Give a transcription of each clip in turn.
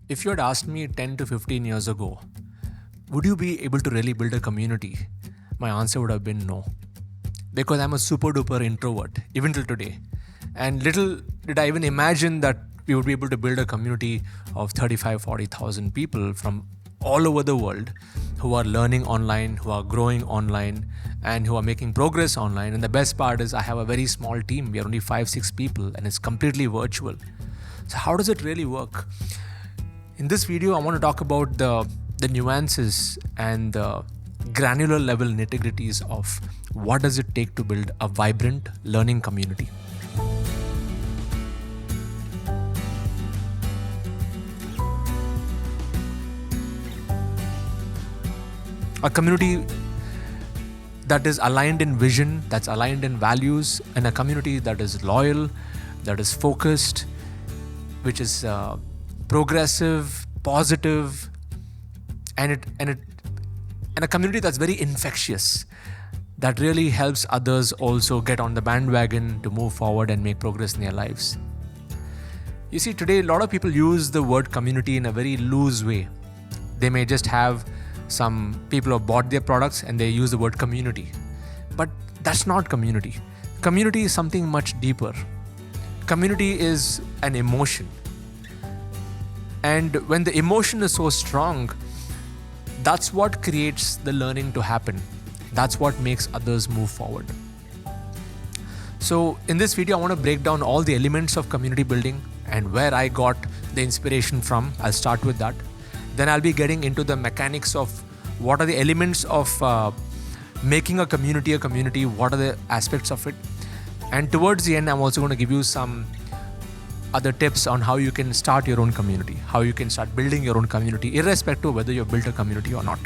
If you had asked me 10 to 15 years ago, would you be able to really build a community? My answer would have been no. Because I'm a super duper introvert, even till today. And little did I even imagine that we would be able to build a community of 35, 40,000 people from all over the world who are learning online, who are growing online, and who are making progress online. And the best part is I have a very small team. We are only 5, 6 people, and it's completely virtual. So how does it really work? In this video, I want to talk about the nuances and the granular level nitty-gritties of what does it take to build a vibrant learning community. A community that is aligned in vision, that's aligned in values, and a community that is loyal, that is focused, which is progressive, positive, and a community that's very infectious, that really helps others also get on the bandwagon to move forward and make progress in their lives. You see, today a lot of people use the word community in a very loose way. They may just have some people who have bought their products and they use the word community. But that's not community. Community is something much deeper. Community is an emotion. And when the emotion is so strong, that's what creates the learning to happen. That's what makes others move forward. So in this video, I want to break down all the elements of community building and where I got the inspiration from. I'll start with that. Then I'll be getting into the mechanics of what are the elements of making a community, what are the aspects of it. And towards the end, I'm also going to give you some other tips on how you can start your own community, how you can start building your own community, irrespective of whether you've built a community or not.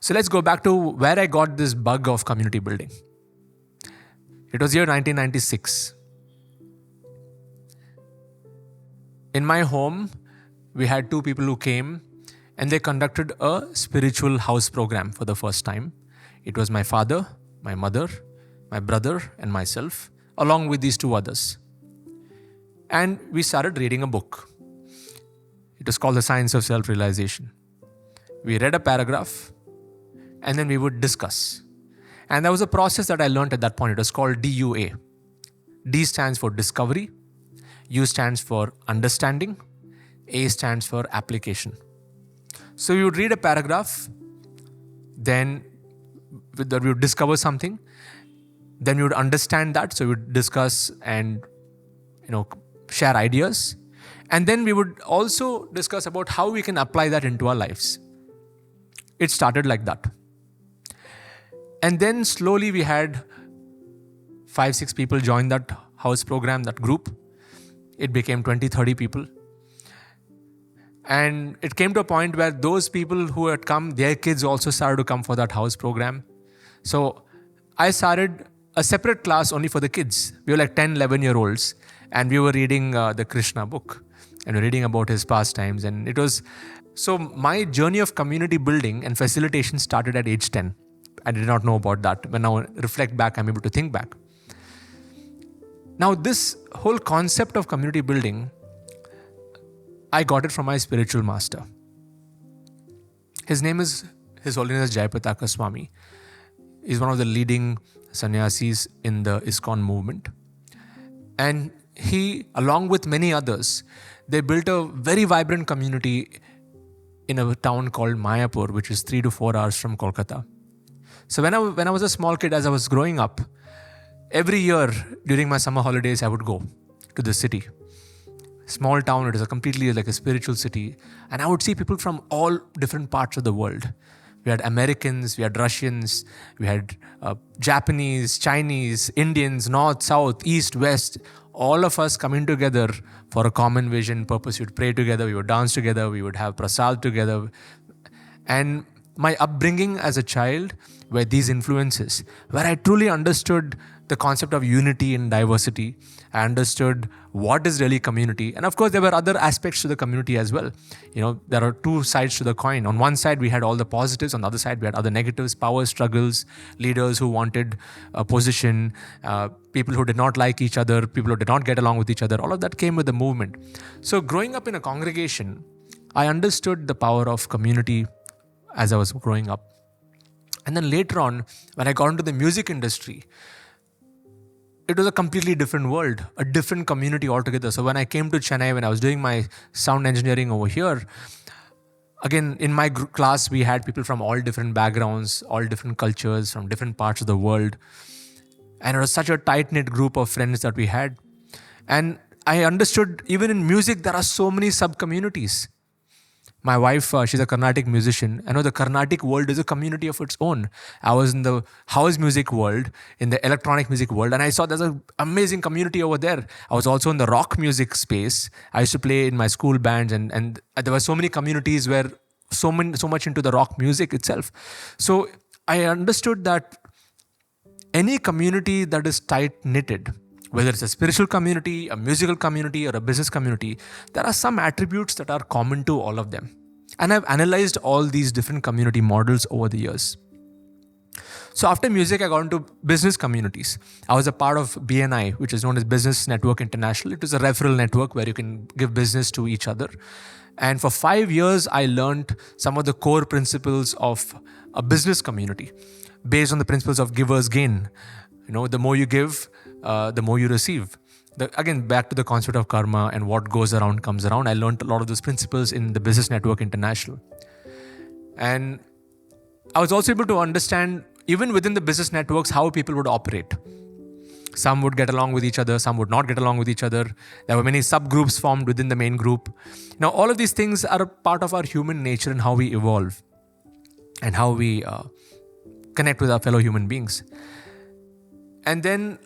So let's go back to where I got this bug of community building. It was year 1996. In my home, we had two people who came and they conducted a spiritual house program for the first time. It was my father, my mother, my brother, and myself, along with these two others. And we started reading a book. It was called The Science of Self-Realization. We read a paragraph, and then we would discuss. And there was a process that I learned at that point. It was called DUA. D stands for discovery, U stands for understanding, A stands for application. So we would read a paragraph, then we would discover something, then we would understand that, so we would discuss and share ideas, and then we would also discuss about how we can apply that into our lives. It started like that. And then slowly we had 5, 6 people join that house program, that group. It became 20, 30 people. And it came to a point where those people who had come, their kids also started to come for that house program. So I started a separate class only for the kids. We were like 10, 11-year-olds. And we were reading the Krishna book and reading about his pastimes. And it was, so my journey of community building and facilitation started at age 10. I did not know about that. When I reflect back, I'm able to think back. Now, this whole concept of community building, I got it from my spiritual master. His name is His Holiness Jayapataka Swami. He's one of the leading sannyasis in the ISKCON movement. And he, along with many others, they built a very vibrant community in a town called Mayapur, which is 3 to 4 hours from Kolkata. So when I was a small kid, as I was growing up, every year during my summer holidays, I would go to the city. Small town, it is completely like a spiritual city. And I would see people from all different parts of the world. We had Americans, we had Russians, we had Japanese, Chinese, Indians, North, South, East, West, all of us coming together for a common vision, purpose. We would pray together, we would dance together, we would have prasad together. And my upbringing as a child were these influences, where I truly understood the concept of unity in diversity. I understood what is really community. And of course, there were other aspects to the community as well. There are two sides to the coin. On one side, we had all the positives. On the other side, we had other negatives, power struggles, leaders who wanted a position, people who did not like each other, people who did not get along with each other. All of that came with the movement. So growing up in a congregation, I understood the power of community as I was growing up. And then later on, when I got into the music industry, it was a completely different world, a different community altogether. So when I came to Chennai, when I was doing my sound engineering over here, again, in my class, we had people from all different backgrounds, all different cultures, from different parts of the world. And it was such a tight-knit group of friends that we had. And I understood, even in music, there are so many sub-communities. My wife, she's a Carnatic musician. I know the Carnatic world is a community of its own. I was in the house music world, in the electronic music world, and I saw there's an amazing community over there. I was also in the rock music space. I used to play in my school bands, and there were so many communities where so much into the rock music itself. So I understood that any community that is tight-knitted, whether it's a spiritual community, a musical community, or a business community, there are some attributes that are common to all of them. And I've analyzed all these different community models over the years. So after music, I got into business communities. I was a part of BNI, which is known as Business Network International. It was a referral network where you can give business to each other. And for 5 years, I learned some of the core principles of a business community based on the principles of giver's gain. The more you give, the more you receive. Again, back to the concept of karma and what goes around comes around. I learned a lot of those principles in the Business Network International. And I was also able to understand, even within the business networks, how people would operate. Some would get along with each other, some would not get along with each other. There were many subgroups formed within the main group. Now, all of these things are a part of our human nature and how we evolve and how we connect with our fellow human beings. And then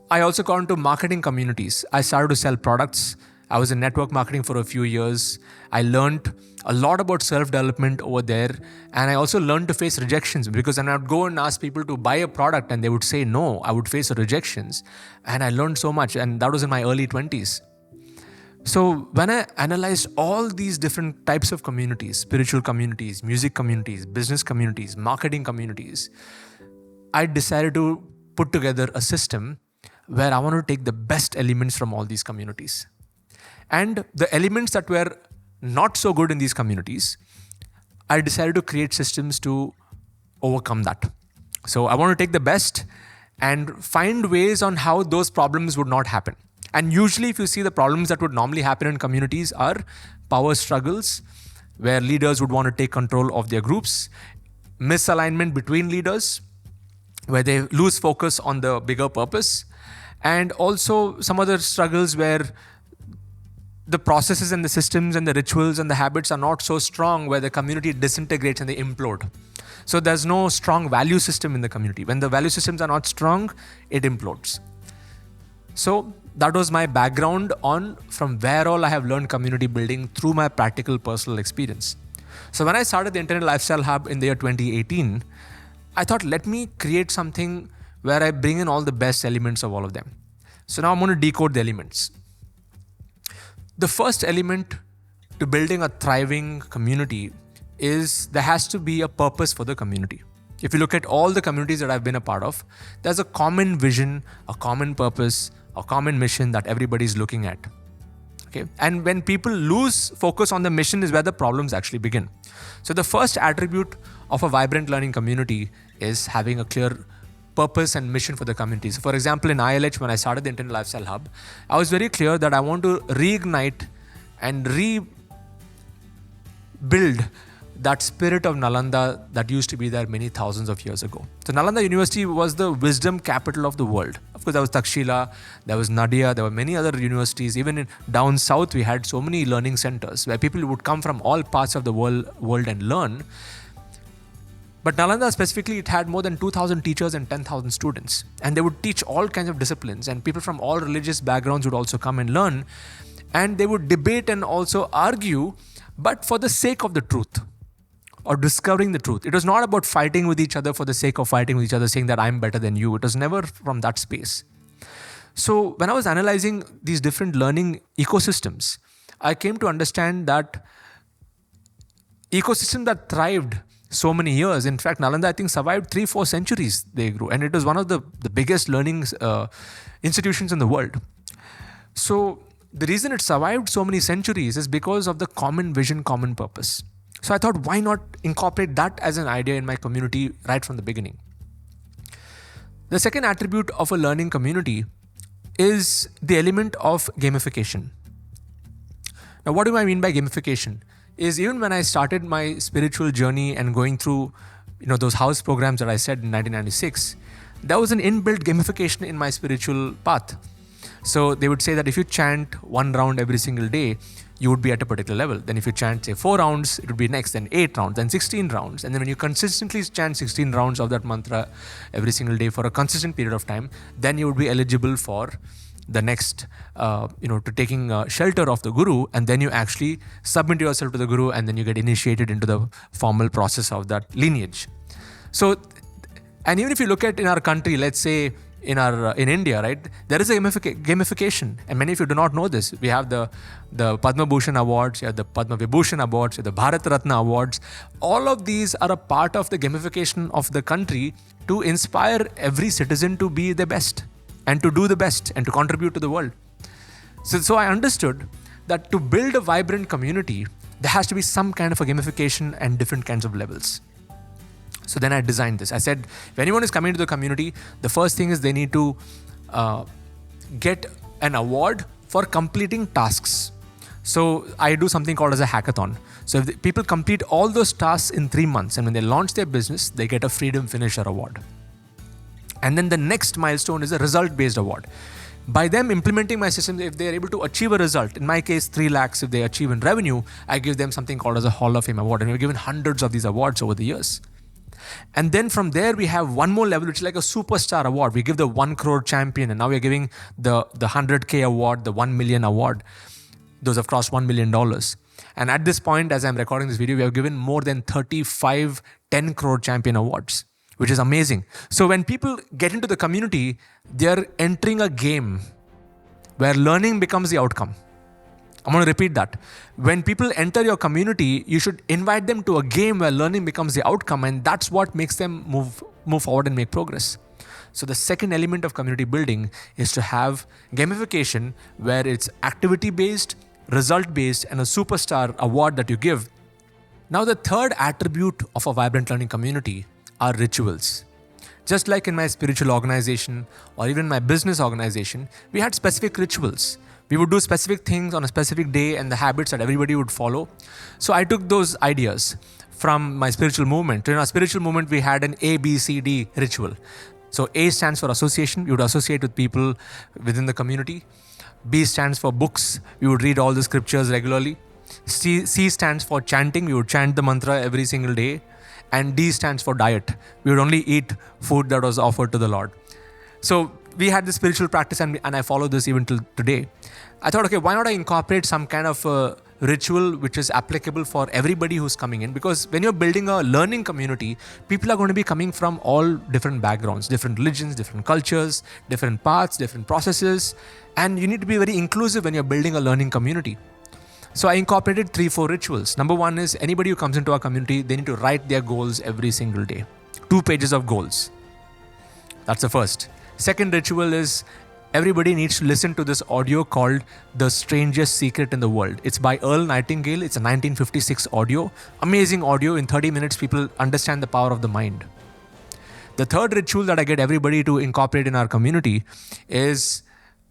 I also got into marketing communities. I started to sell products. I was in network marketing for a few years. I learned a lot about self-development over there. And I also learned to face rejections, because when I would go and ask people to buy a product and they would say no, I would face rejections. And I learned so much. And that was in my early 20s. So when I analyzed all these different types of communities, spiritual communities, music communities, business communities, marketing communities, I decided to put together a system where I want to take the best elements from all these communities. And the elements that were not so good in these communities, I decided to create systems to overcome that. So I want to take the best and find ways on how those problems would not happen. And usually, if you see, the problems that would normally happen in communities are power struggles, where leaders would want to take control of their groups, misalignment between leaders, where they lose focus on the bigger purpose, and also some other struggles where the processes and the systems and the rituals and the habits are not so strong, where the community disintegrates and they implode. So there's no strong value system in the community. When the value systems are not strong, it implodes. So that was my background on from where all I have learned community building through my practical personal experience. So when I started the Internet Lifestyle Hub in the year 2018, I thought, let me create something where I bring in all the best elements of all of them. So now I'm going to decode the elements. The first element to building a thriving community is there has to be a purpose for the community. If you look at all the communities that I've been a part of, there's a common vision, a common purpose, a common mission that everybody's looking at. Okay? And when people lose focus on the mission is where the problems actually begin. So the first attribute of a vibrant learning community is having a clear purpose and mission for the community. So for example, in ILH, when I started the Internet Lifestyle Hub, I was very clear that I want to reignite and rebuild that spirit of Nalanda that used to be there many thousands of years ago. So Nalanda University was the wisdom capital of the world. Of course, there was Takshila, there was Nadia, there were many other universities. Even down south, we had so many learning centers where people would come from all parts of the world and learn. But Nalanda specifically, it had more than 2,000 teachers and 10,000 students. And they would teach all kinds of disciplines, and people from all religious backgrounds would also come and learn. And they would debate and also argue, but for the sake of the truth. or discovering the truth. It was not about fighting with each other for the sake of fighting with each other, saying that I'm better than you. It was never from that space. So when I was analyzing these different learning ecosystems, I came to understand that ecosystem that thrived so many years. In fact, Nalanda, I think, survived 3-4 centuries they grew. And it was one of the biggest learning institutions in the world. So the reason it survived so many centuries is because of the common vision, common purpose. So I thought, why not incorporate that as an idea in my community right from the beginning? The second attribute of a learning community is the element of gamification. Now, what do I mean by gamification? Is even when I started my spiritual journey and going through, those house programs that I said in 1996, there was an inbuilt gamification in my spiritual path. So they would say that if you chant 1 round every single day, you would be at a particular level. Then if you chant, say, 4 rounds, it would be next, then 8 rounds, then 16 rounds. And then when you consistently chant 16 rounds of that mantra every single day for a consistent period of time, then you would be eligible for the next, to taking shelter of the guru, and then you actually submit yourself to the guru, and then you get initiated into the formal process of that lineage. So, and even if you look at in our country, let's say in India, right, there is a gamification, and many of you do not know this. We have the Padma Bhushan Awards, you have the Padma Vibhushan Awards, you have the Bharat Ratna Awards. All of these are a part of the gamification of the country to inspire every citizen to be the best and to do the best and to contribute to the world. So I understood that to build a vibrant community, there has to be some kind of a gamification and different kinds of levels. So then I designed this. I said, if anyone is coming to the community, the first thing is they need to get an award for completing tasks. So I do something called as a hackathon. So if people complete all those tasks in 3 months, and when they launch their business, they get a Freedom Finisher award. And then the next milestone is a result-based award. By them implementing my system, if they are able to achieve a result, in my case, 3 lakhs, if they achieve in revenue, I give them something called as a Hall of Fame award. And we've given hundreds of these awards over the years. And then from there, we have one more level, which is like a superstar award. We give the 1 crore champion, and now we're giving the 100K award, the 1 million award. Those have crossed $1 million. And at this point, as I'm recording this video, we have given more than 35 10 crore champion awards, which is amazing. So when people get into the community, they're entering a game where learning becomes the outcome. I'm going to repeat that. When people enter your community, you should invite them to a game where learning becomes the outcome, and that's what makes them move forward and make progress. So the second element of community building is to have gamification where it's activity-based, result-based, and a superstar award that you give. Now the third attribute of a vibrant learning community are rituals. Just like in my spiritual organization or even my business organization, we had specific rituals. We would do specific things on a specific day and the habits that everybody would follow. So I took those ideas from my spiritual movement. In our spiritual movement, we had an ABCD ritual. So A stands for association. You would associate with people within the community. B stands for books. We would read all the scriptures regularly. C stands for chanting. We would chant the mantra every single day. And D stands for diet. We would only eat food that was offered to the Lord. So we had this spiritual practice, and I follow this even till today. I thought, okay, why not I incorporate some kind of ritual which is applicable for everybody who's coming in? Because when you're building a learning community, people are going to be coming from all different backgrounds, different religions, different cultures, different paths, different processes. And you need to be very inclusive when you're building a learning community. So I incorporated 3-4 rituals. Number one is anybody who comes into our community, they need to write their goals every single day. 2 pages of goals. That's the first. Second ritual is everybody needs to listen to this audio called The Strangest Secret in the World. It's by Earl Nightingale. It's a 1956 audio. Amazing audio. In 30 minutes, people understand the power of the mind. The third ritual that I get everybody to incorporate in our community is,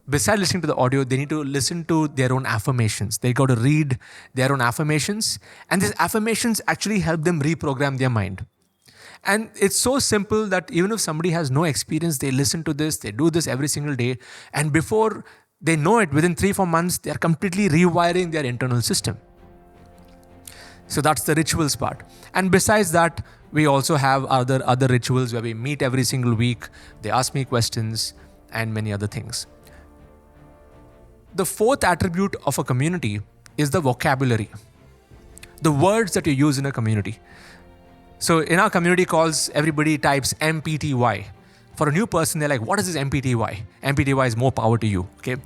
besides listening to the audio, they need to listen to their own affirmations. They got to read their own affirmations. And these affirmations actually help them reprogram their mind. And it's so simple that even if somebody has no experience, they listen to this, they do this every single day. And before they know it, within 3-4 months, they're completely rewiring their internal system. So that's the rituals part. And besides that, we also have other rituals where we meet every single week. They ask me questions and many other things. The fourth attribute of a community is the vocabulary. The words that you use in a community. So in our community calls, everybody types MPTY. For a new person, they're like, what is this MPTY? MPTY is more power to you. Okay.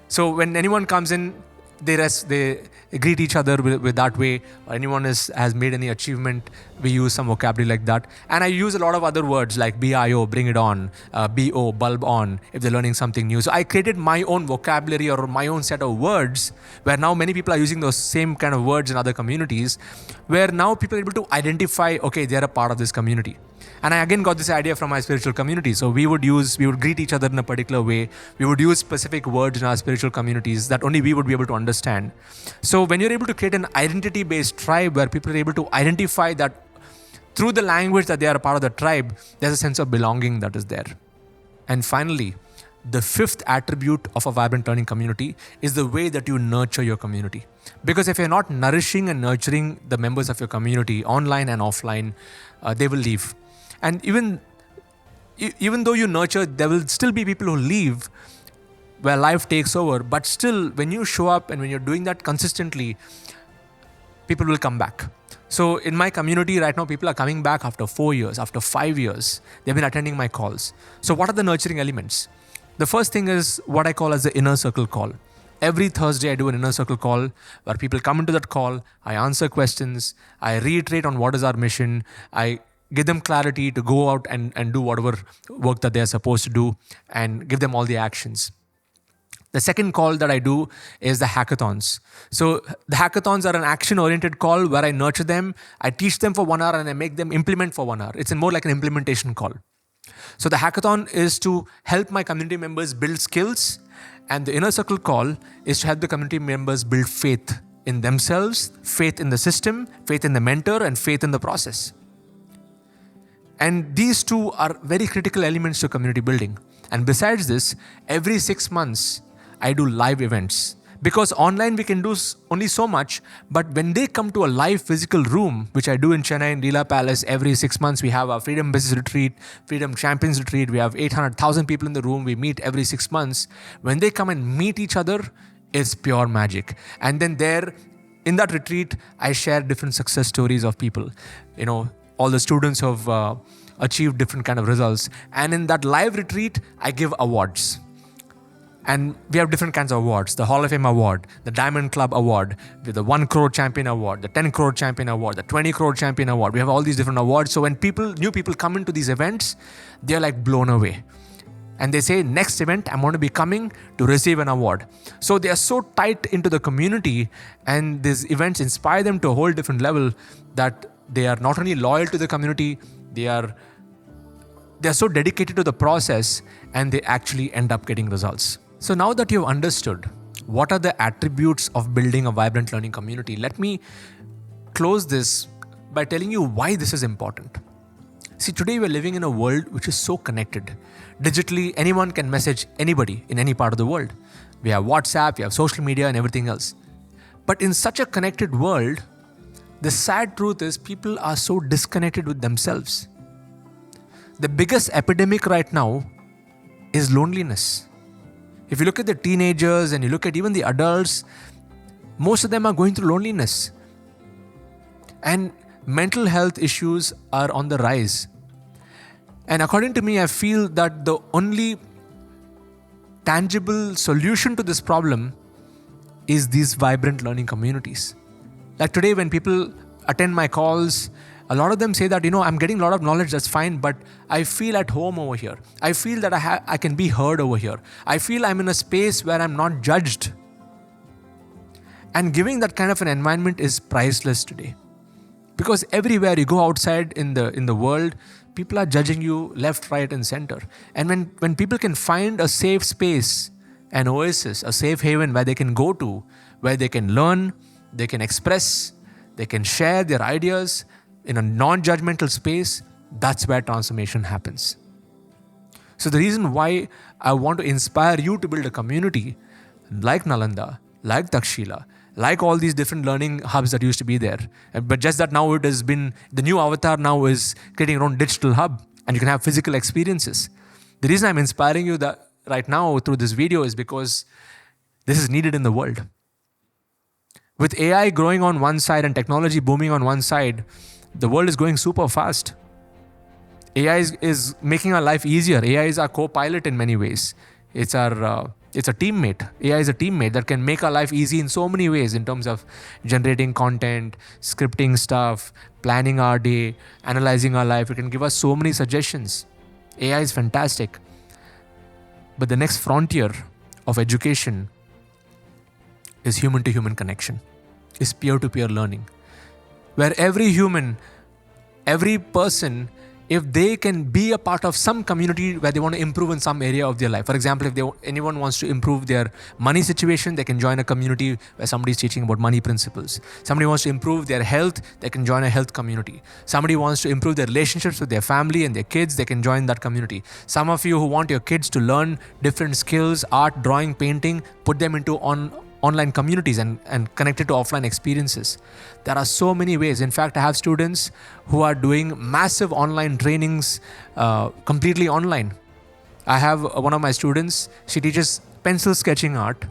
So when anyone comes in, they greet each other with that way, or anyone has made any achievement, we use some vocabulary like that. And I use a lot of other words like BIO, bring it on, BO, bulb on, if they're learning something new. So I created my own vocabulary or my own set of words, where now many people are using those same kind of words in other communities, where now people are able to identify, okay, they're a part of this community. And I again got this idea from my spiritual community. So we would greet each other in a particular way. We would use specific words in our spiritual communities that only we would be able to understand. So when you're able to create an identity-based tribe where people are able to identify that through the language that they are a part of the tribe, there's a sense of belonging that is there. And finally, the fifth attribute of a vibrant learning community is the way that you nurture your community. Because if you're not nourishing and nurturing the members of your community, online and offline, they will leave. And even though you nurture, there will still be people who leave where life takes over. But still, when you show up and when you're doing that consistently, people will come back. So in my community right now, people are coming back after 4 years, after 5 years. They've been attending my calls. So what are the nurturing elements? The first thing is what I call as the inner circle call. Every Thursday, I do an inner circle call where people come into that call. I answer questions. I reiterate on what is our mission. I give them clarity to go out and do whatever work that they're supposed to do and give them all the actions. The second call that I do is the hackathons. So the hackathons are an action-oriented call where I nurture them, I teach them for 1 hour and I make them implement for 1 hour. It's more like an implementation call. So the hackathon is to help my community members build skills, and the inner circle call is to help the community members build faith in themselves, faith in the system, faith in the mentor, and faith in the process. And these two are very critical elements to community building. And besides this, every 6 months, I do live events. Because online we can do only so much, but when they come to a live physical room, which I do in Chennai in Leela Palace, every 6 months we have our Freedom Business Retreat, Freedom Champions Retreat, we have 800,000 people in the room, we meet every 6 months. When they come and meet each other, it's pure magic. And then there, in that retreat, I share different success stories of people. All the students who have achieved different kind of results. And in that live retreat, I give awards. And we have different kinds of awards. The Hall of Fame Award, the Diamond Club Award, the 1 crore champion award, the 10 crore champion award, the 20 crore champion award. We have all these different awards. So when new people come into these events, they're like blown away. And they say, next event, I'm going to be coming to receive an award. So they are so tight into the community, and these events inspire them to a whole different level that they are not only loyal to the community, they are so dedicated to the process, and they actually end up getting results. So now that you've understood what are the attributes of building a vibrant learning community, let me close this by telling you why this is important. See, today we're living in a world which is so connected. Digitally, anyone can message anybody in any part of the world. We have WhatsApp, we have social media and everything else. But in such a connected world, the sad truth is people are so disconnected with themselves. The biggest epidemic right now is loneliness. If you look at the teenagers and you look at even the adults, most of them are going through loneliness. And mental health issues are on the rise. And according to me, I feel that the only tangible solution to this problem is these vibrant learning communities. Like today, when people attend my calls, a lot of them say that, I'm getting a lot of knowledge, that's fine, but I feel at home over here. I feel that I can be heard over here. I feel I'm in a space where I'm not judged. And giving that kind of an environment is priceless today. Because everywhere you go outside in the world, people are judging you left, right, and center. And when people can find a safe space, an oasis, a safe haven where they can go to, where they can learn, they can express, they can share their ideas in a non-judgmental space, that's where transformation happens. So the reason why I want to inspire you to build a community like Nalanda, like Takshila, like all these different learning hubs that used to be there. But just that now it has been, the new avatar now is creating your own digital hub and you can have physical experiences. The reason I'm inspiring you that right now through this video is because this is needed in the world. With AI growing on one side and technology booming on one side, The world is going super fast. AI is making our life easier. AI is our co-pilot in many ways. It's a teammate. AI is a teammate that can make our life easy in so many ways in terms of generating content, scripting stuff, planning our day, analyzing our life. It can give us so many suggestions. AI is fantastic. But the next frontier of education is human-to-human connection, is peer-to-peer learning, where every human, every person, if they can be a part of some community where they want to improve in some area of their life. For example, if anyone wants to improve their money situation, they can join a community where somebody is teaching about money principles. Somebody wants to improve their health, they can join a health community. Somebody wants to improve their relationships with their family and their kids, they can join that community. Some of you who want your kids to learn different skills, art, drawing, painting, put them into online communities and connected to offline experiences. There are so many ways. In fact, I have students who are doing massive online trainings completely online. I have one of my students, she teaches pencil sketching art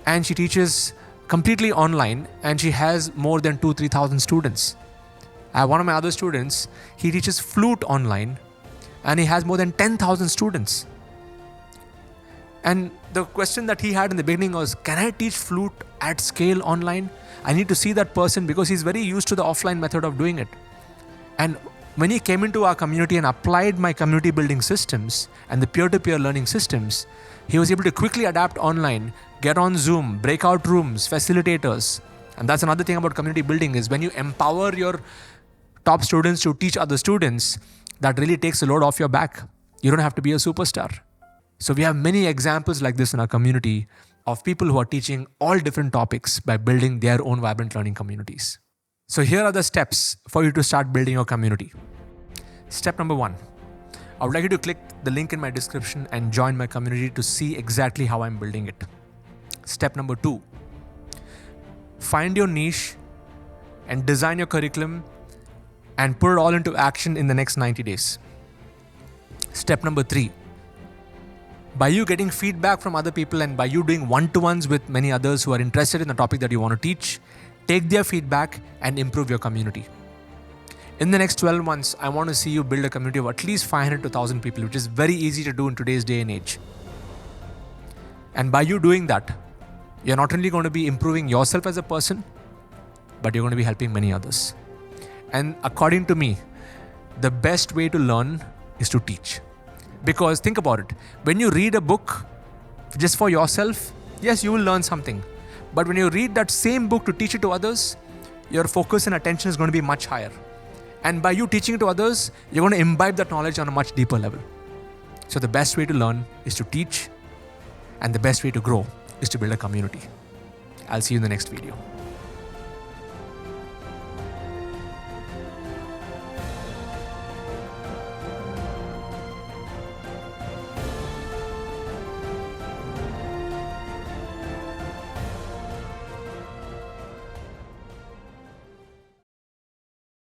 and she teaches completely online and she has more than 2,000-3,000 students. I have one of my other students, he teaches flute online and he has more than 10,000 students. And the question that he had in the beginning was, can I teach flute at scale online? I need to see that person because he's very used to the offline method of doing it. And when he came into our community and applied my community building systems and the peer-to-peer learning systems, he was able to quickly adapt online, get on Zoom, breakout rooms, facilitators. And that's another thing about community building is when you empower your top students to teach other students, that really takes the load off your back. You don't have to be a superstar. So we have many examples like this in our community of people who are teaching all different topics by building their own vibrant learning communities. So here are the steps for you to start building your community. Step number 1, I would like you to click the link in my description and join my community to see exactly how I'm building it. Step number 2, find your niche and design your curriculum and put it all into action in the next 90 days. Step number 3, by you getting feedback from other people and by you doing one-to-ones with many others who are interested in the topic that you want to teach, take their feedback and improve your community. In the next 12 months, I want to see you build a community of at least 500 to 1,000 people, which is very easy to do in today's day and age. And by you doing that, you're not only going to be improving yourself as a person, but you're going to be helping many others. And according to me, the best way to learn is to teach. Because think about it, when you read a book just for yourself, yes, you will learn something. But when you read that same book to teach it to others, your focus and attention is going to be much higher. And by you teaching it to others, you're going to imbibe that knowledge on a much deeper level. So the best way to learn is to teach, and the best way to grow is to build a community. I'll see you in the next video.